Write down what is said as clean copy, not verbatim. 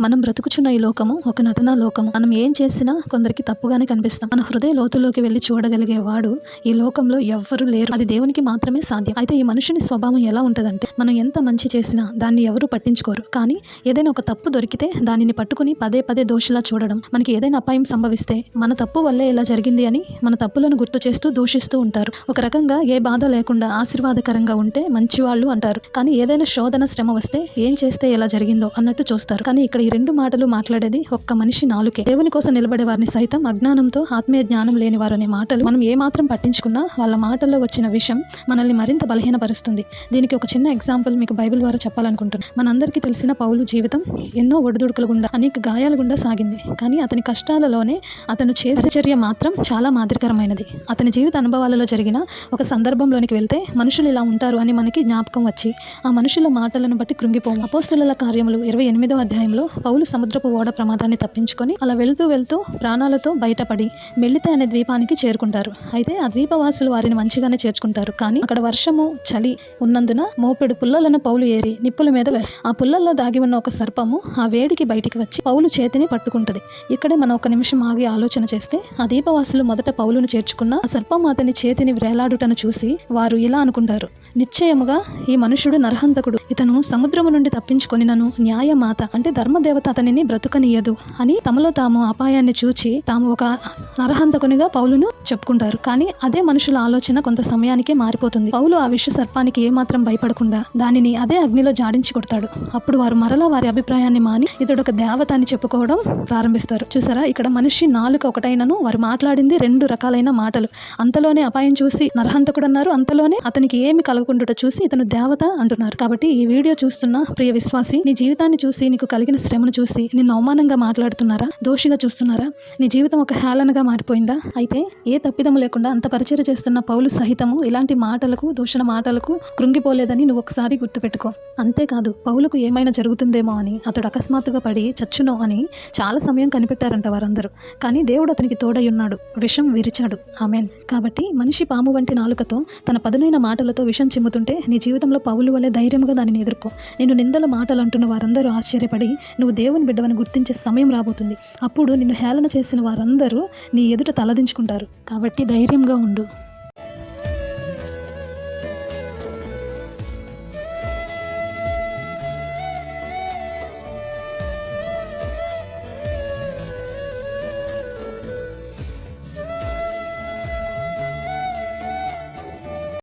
మనం బ్రతుకుచున్న ఈ లోకము ఒక నటనా లోకము. మనం ఏం చేసినా కొందరికి తప్పుగానే కనిపిస్తాం. మన హృదయ లోతులోకి వెళ్ళి చూడగలిగే వాడు ఈ లోకంలో ఎవ్వరూ లేరు. అది దేవునికి మాత్రమే సాధ్యం. అయితే ఈ మనుషుని స్వభావం ఎలా ఉంటదంటే, మనం ఎంత మంచి చేసినా దాన్ని ఎవరు పట్టించుకోరు. కానీ ఏదైనా ఒక తప్పు దొరికితే దానిని పట్టుకుని పదే పదే దోషిలా చూడడం, మనకి ఏదైనా అపాయం సంభవిస్తే మన తప్పు వల్లే ఇలా జరిగింది అని మన తప్పులను గుర్తు చేస్తూ దూషిస్తూ ఉంటారు. ఒక రకంగా ఏ బాధ లేకుండా ఆశీర్వాదకరంగా ఉంటే మంచివాళ్ళు అంటారు. కానీ ఏదైనా శోధన శ్రమ వస్తే ఏం చేస్తే ఎలా జరిగిందో అన్నట్టు చూస్తారు. కానీ ఇక్కడ ఈ రెండు మాటలు మాట్లాడేది ఒక్క మనిషి నాలుకే. దేవుని కోసం నిలబడే వారిని సైతం అజ్ఞానంతో ఆత్మీయ జ్ఞానం లేని వారు అనే మాటలు మనం ఏ మాత్రం పట్టించుకున్నా వాళ్ళ మాటల్లో వచ్చిన విషయం మనల్ని మరింత బలహీనపరుస్తుంది. దీనికి ఒక చిన్న ఎగ్జాంపుల్ మీకు బైబిల్ ద్వారా చెప్పాలనుకుంటున్నాను. మనందరికీ తెలిసిన పౌలు జీవితం ఎన్నో ఒడిదుడుకుల గుండా, అనేక గాయాల గుండా సాగింది. కానీ అతని కష్టాలలోనే అతను చేసే చర్య మాత్రం చాలా మాదిరికరమైనది. అతని జీవిత అనుభవాలలో జరిగిన ఒక సందర్భంలోనికి వెళ్తే మనుషులు ఇలా ఉంటారు అని మనకి జ్ఞాపకం వచ్చి ఆ మనుషుల మాటలను బట్టి కృంగిపోము. అపోస్తలుల కార్యములు 28వ అధ్యాయంలో పౌలు సముద్రపు ఓడ ప్రమాదాన్ని తప్పించుకొని అలా వెళ్తూ ప్రాణాలతో బయటపడి మెల్లితే అనే ద్వీపానికి చేరుకుంటారు. అయితే ఆ ద్వీపవాసులు వారిని మంచిగానే చేర్చుకుంటారు. కానీ అక్కడ వర్షము చలి ఉన్నందున మోపెడు పుల్లలను పౌలు ఏరి నిప్పుల మీద వేస్తారు. ఆ పుల్లల్లో దాగి ఉన్న ఒక సర్పము ఆ వేడికి బయటికి వచ్చి పౌలు చేతిని పట్టుకుంటది. ఇక్కడే మనం ఒక నిమిషం ఆగి ఆలోచన చేస్తే ఆ ద్వీపవాసులు మొదట పౌలును చేర్చుకున్న ఆ సర్పము అతని చేతిని వ్రేలాడుటను చూసి వారు ఇలా అనుకుంటారు, నిశ్చయముగా ఈ మనుషుడు నరహంతకుడు, ఇతను సముద్రము నుండి తప్పించుకొని నన్ను న్యాయమాత అంటే ధర్మదేవత అతనిని బ్రతుకనీయదు అని తమలో తాము అపాయాన్ని చూచి తాము ఒక నరహంతకునిగా పౌలును చెప్పుకుంటారు. కానీ అదే మనుషుల ఆలోచన కొంత సమయానికే మారిపోతుంది. పౌలు ఆ విష సర్పానికి ఏమాత్రం భయపడకుండా దానిని అదే అగ్నిలో జాడించి కొడతాడు. అప్పుడు వారు మరలా వారి అభిప్రాయాన్ని మాని ఇతడు ఒక దేవత అని చెప్పుకోవడం ప్రారంభిస్తారు. చూసారా, ఇక్కడ మనిషి నాలుక ఒకటైనను వారు మాట్లాడింది రెండు రకాలైన మాటలు. అంతలోనే అపాయం చూసి నరహంతకుడు అన్నారు, అంతలోనే అతనికి ఏమి కలగకుండా చూసి ఇతను దేవత అంటున్నారు. కాబట్టి ఈ వీడియో చూస్తున్న ప్రియ విశ్వాసి, నీ జీవితాన్ని చూసి నీకు కలిగిన శ్రమను చూసి నిన్ను అవమానంగా మాట్లాడుతున్నారా, దోషిగా చూస్తున్నారా? నీ జీవితం ఒక హేళనగా మారిపోయిందా? అయితే ఏ తప్పిదము లేకుండా అంత పరిచర్య చేస్తున్న పౌలు సహితము ఇలాంటి మాటలకు, దూషణ మాటలకు కృంగిపోలేదని నువ్వు ఒకసారి గుర్తుపెట్టుకో. అంతేకాదు, పౌలుకు ఏమైనా జరుగుతుందేమో అని అతడు అకస్మాత్తుగా పడి చచ్చునో అని చాలా సమయం కనిపెట్టారంట వారందరూ. కానీ దేవుడు అతనికి తోడై ఉన్నాడు, విషం విరిచాడు. ఆమేన్. కాబట్టి మనిషి పాము వంటి నాలుకతో తన పదునైన మాటలతో విషం చిమ్ముతుంటే నీ జీవితంలో పౌలు వలె ధైర్యంగా దానిని ఎదుర్కో. నిన్ను నిందల మాటలు అంటున్న వారందరూ ఆశ్చర్యపడి నువ్వు దేవుని బిడ్డవని గుర్తించే సమయం రాబోతుంది. అప్పుడు నిన్ను హేళన చేసిన వారందరూ నీ ఎదుట తలదించుకుంటారు. కాబట్టి ధైర్యంగా ఉండు.